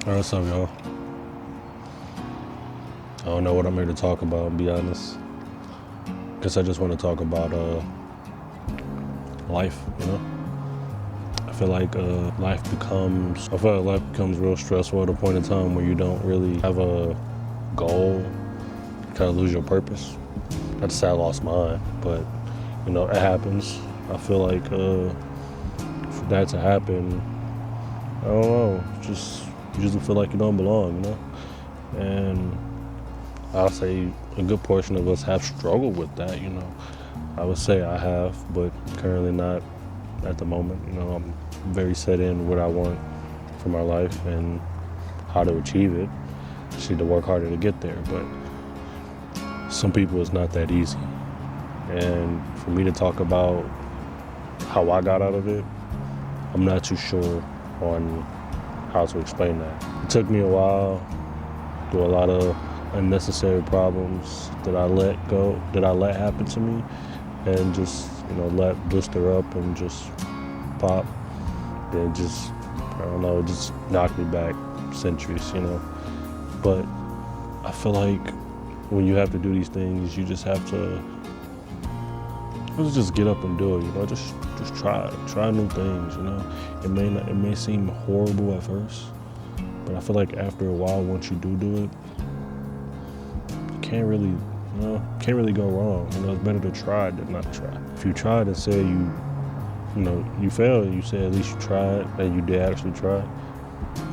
Alright, what's up, y'all? I don't know what I'm here to talk about, to be honest. Guess I just want to talk about life, you know? I feel like life becomes real stressful at a point in time where you don't really have a goal. You kind of lose your purpose. Not to say I lost mine, but, you know, it happens. I feel like for that to happen, I don't know, you just feel like you don't belong, you know? And I'll say a good portion of us have struggled with that, you know. I would say I have, but currently not at the moment. You know, I'm very set in what I want for my life and how to achieve it. Just need to work harder to get there, but some people it's not that easy. And for me to talk about how I got out of it, I'm not too sure on how to explain that. It took me a while, through a lot of unnecessary problems that I let happen to me, and just, you know, let blister up and just pop. And just, I don't know, it just knocked me back centuries, you know. But I feel like when you have to do these things, you just have to just get up and do it, you know. Just try new things, you know. It may seem horrible at first, but I feel like after a while, once you do it, can't really go wrong. You know, it's better to try than not try. If you tried and said you failed, you said at least you tried and you did actually try,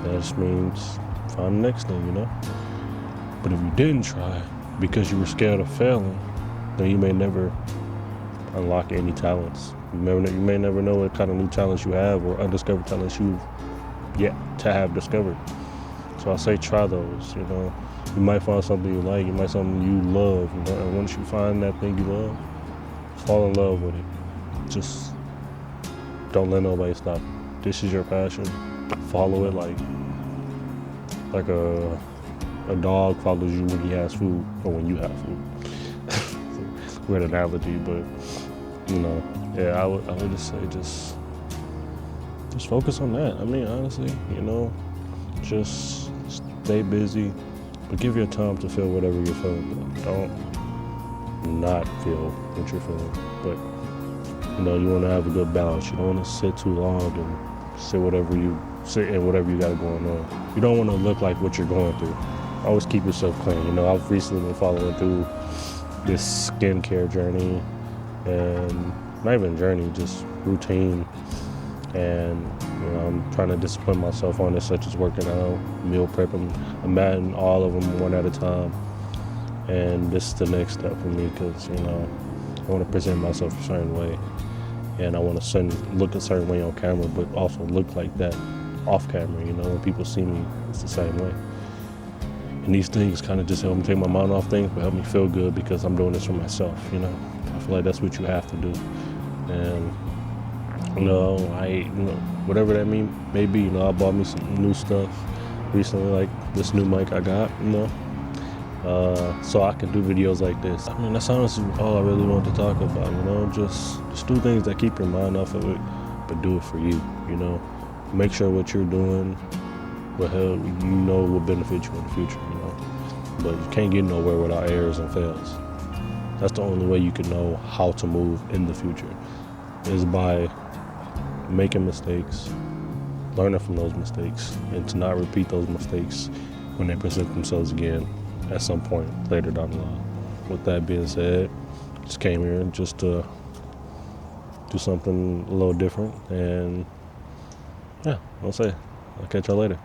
that just means find the next thing, you know. But if you didn't try because you were scared of failing, then you may never unlock any talents. You may never know what kind of new talents you have or undiscovered talents you've yet to have discovered. So I say try those, you know. You might find something you like, you might find something you love, you know, and once you find that thing you love, fall in love with it. Just don't let nobody stop you. This is your passion. Follow it like a dog follows you when he has food or when you have food. Weird analogy, but you know, yeah, I would just say just focus on that. I mean, honestly, you know, just stay busy. But give your time to feel whatever you're feeling. Don't not feel what you're feeling. But you know, you want to have a good balance. You don't want to sit too long and sit in whatever you got going on. You don't want to look like what you're going through. Always keep yourself clean. You know, I've recently been following through this skincare journey, and not even journey, just routine. And you know, I'm trying to discipline myself on it, such as working out, meal prepping. I'm adding all of them one at a time. And this is the next step for me because, you know, I want to present myself a certain way. And I want to look a certain way on camera, but also look like that off camera, you know. When people see me, it's the same way. And these things kind of just help me take my mind off things, but help me feel good because I'm doing this for myself, you know. I feel like that's what you have to do. And whatever that may be, you know, I bought me some new stuff recently, like this new mic I got, you know, so I can do videos like this. I mean, that's honestly all I really want to talk about, you know, just do things that keep your mind off of it, but do it for you, you know. Make sure what you're doing will benefit you in the future, you know. But you can't get nowhere without errors and fails. That's the only way you can know how to move in the future, is by making mistakes, learning from those mistakes, and to not repeat those mistakes when they present themselves again at some point later down the line. With that being said, just came here just to do something a little different, and yeah, I'll catch y'all later.